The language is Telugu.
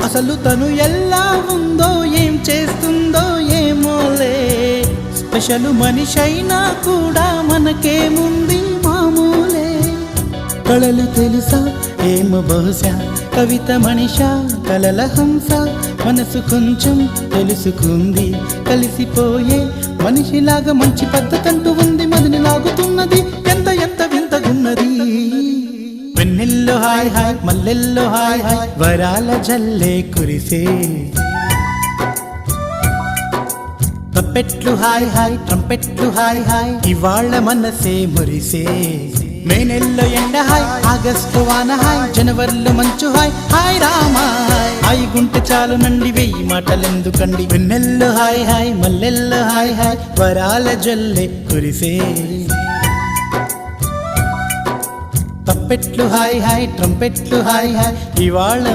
అసలు తను ఎలా ఉందో ఏం చేస్తుందో ఏమోలే స్పెషల్ మనిషైనా కూడా మనకేముంది మామూలే కళలు తెలుసా ఏమో బహుశా కవిత మనిషా కలల హంస మనసు కొంచెం తెలుసుకుంది కలిసిపోయే మనిషిలాగా మంచి పద్ధతంటూ ఉంది మదిని లాగుతున్నది ఎంత ఎంత వింతగున్నది వెన్నెల్లో హాయ్ హాయ్ మల్లెల్లో హాయ్ హాయ్ వరాల జల్లే కురిసే తప్పెట్లు హాయ్ హాయ్ ట్రంపెట్లు హాయ్ హాయ్ ఇవాళ్ళ మనసే మురిసే మే నెలలో ఎండ హాయ్ ఆగస్టు వాన హాయ్ జనవరిలో మంచు హాయ్ హాయ్ రామా హాయ్ గుంటె చాలు నండి వెయ్యి మాటలెందుకండి వెన్నెల్లో హాయ్ హాయ్ మల్లెల్లో హాయ్ హాయ్ వరాల జల్లే కురిసే తప్పెట్లు హాయ్ హాయ్ ట్రంపెట్లు హాయ్ హాయ్ ఇవాళ